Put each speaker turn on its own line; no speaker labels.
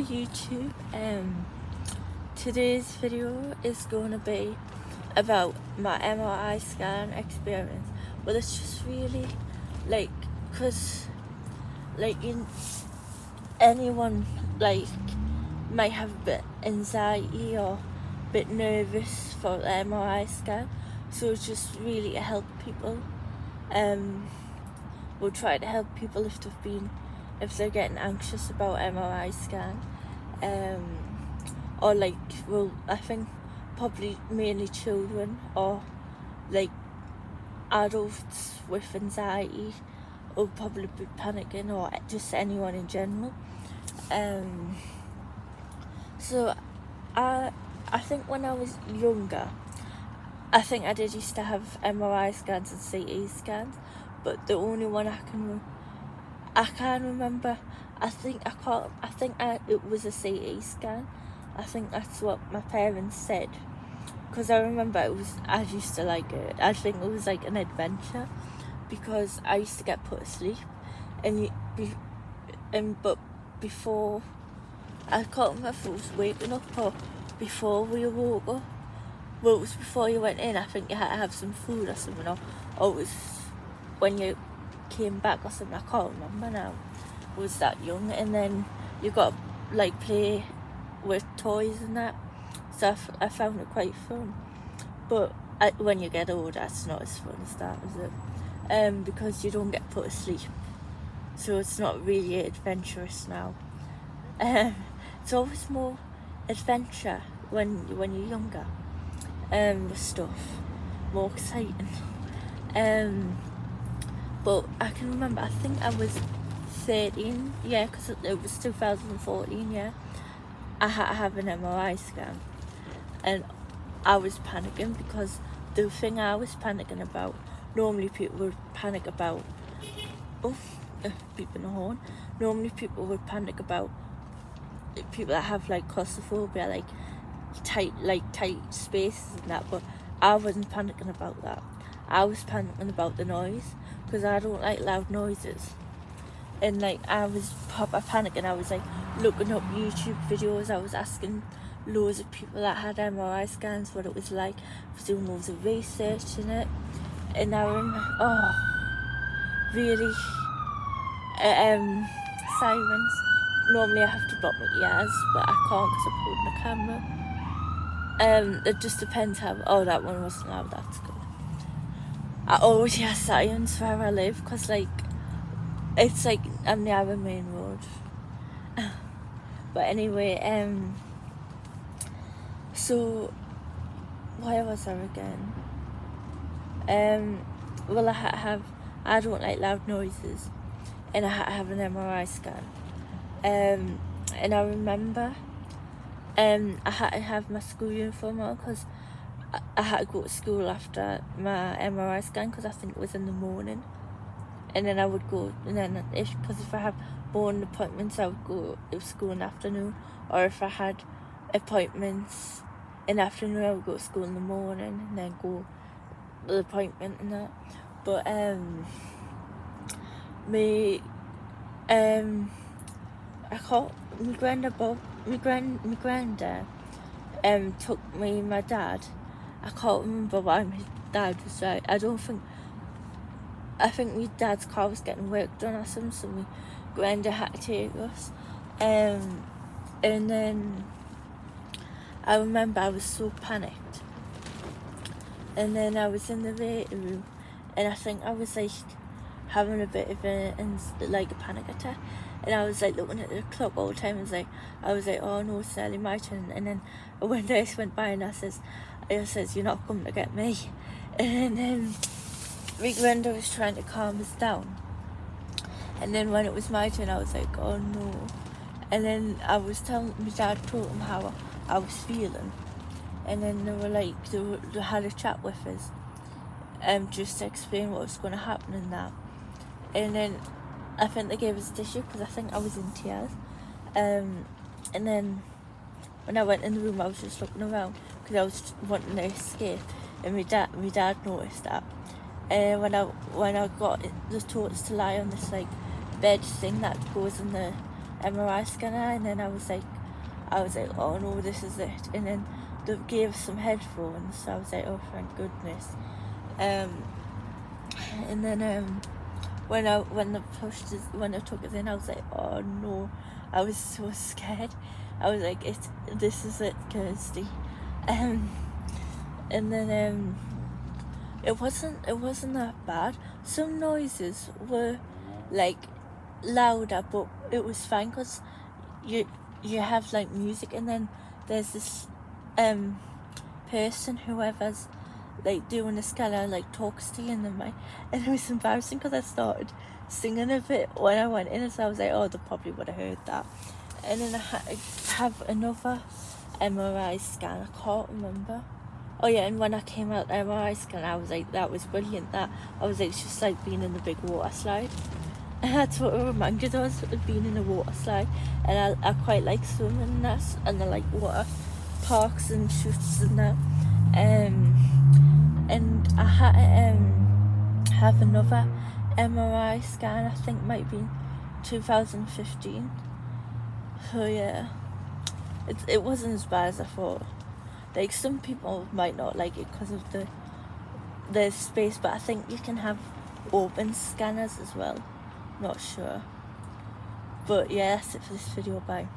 YouTube. Today's video is going to be about my MRI scan experience. Well, it's just really because anyone might have a bit anxiety or a bit nervous for the MRI scan, so it's just really to help people. We'll try to help people if they're getting anxious about MRI scan, or I think probably mainly children or adults with anxiety will probably be panicking, or just anyone in general. So I think when I was younger, I think I did used to have MRI scans and CT scans, but the only one I can't remember. It was a CT scan. I think that's what my parents said, because I remember I used to like it. I think it was like an adventure, because I used to get put to sleep, but before, I can't remember if it was waking up or before we woke up. Well, it was before you went in. I think you had to have some food or something, or it was when you came back or something. I can't remember now. I was that young, and then you got to play with toys and that. So I found it quite fun. But when you get older, it's not as fun as that, is it? Because you don't get put to sleep, so it's not really adventurous now. It's always more adventure when you're younger, with stuff, more exciting. But I can remember, I think I was 13, yeah, because it was 2014, yeah. I had to have an MRI scan, and I was panicking because the thing I was panicking about, normally people would panic about, beeping the horn, normally people would panic about people that have claustrophobia, tight spaces and that, but I wasn't panicking about that. I was panicking about the noise, because I don't like loud noises. And I was proper panicking. I was looking up YouTube videos. I was asking loads of people that had MRI scans what it was like. I was doing loads of research in it, and I remember, really, sirens. Normally I have to block my ears, but I can't because I'm holding the camera. It just depends how. Oh, that one wasn't loud. That's good. I always hear sirens where I live, because it's I'm near the main road. But anyway, so where was I again? Well, I don't like loud noises, and I had to have an MRI scan. And I remember, I had to have my school uniform on, because I had to go to school after my MRI scan, because I think it was in the morning. And then I would go, and then if I had morning appointments, I would go to school in the afternoon, or if I had appointments in the afternoon, I would go to school in the morning and then go to the appointment and that. But my granddad took me and my dad. I can't remember why my dad was there. I think my dad's car was getting work done or something, so my granddad had to take us. And then I remember I was so panicked. And then I was in the waiting room, and I think I was having a bit of a panic attack. And I was looking at the clock all the time, and I was oh no, it's nearly my turn. And then one day I went by, and I says, you're not coming to get me. And then my granddad was trying to calm us down. And then when it was my turn, I was oh no. And then I was telling my dad, told him how I was feeling. And then they were they had a chat with us, just to explain what was going to happen and that. And then I think they gave us a tissue, because I think I was in tears. And then when I went in the room, I was just looking around, because I was wanting to escape. And my dad noticed that. And when I got the totes to lie on this bed thing that goes in the MRI scanner, and then I was like, oh no, this is it. And then they gave us some headphones, so I was like, oh thank goodness. And then when I took it in, I was like, oh no, I was so scared. I was like, this is it, Kirsty. And then it wasn't that bad. Some noises were like louder, but it was fine because you have like music, and then there's this person, whoever's like doing the scanner, like talks to you in the mic, and it was embarrassing because I started singing a bit when I went in, so I was like, oh, they probably would have heard that. And then I had to have another MRI scan, I can't remember. Oh yeah, and when I came out the MRI scan, I was like, that was brilliant. That I was like, it's just like being in the big water slide. And that's what it reminded us of, being in a water slide. And I quite like swimming and that, and I like water parks and shoots and that. And I had to have another MRI scan, I think might be 2015. So yeah, it wasn't as bad as I thought. Like, some people might not like it because of the space, but I think you can have open scanners as well. Not sure. But yeah, that's it for this video. Bye.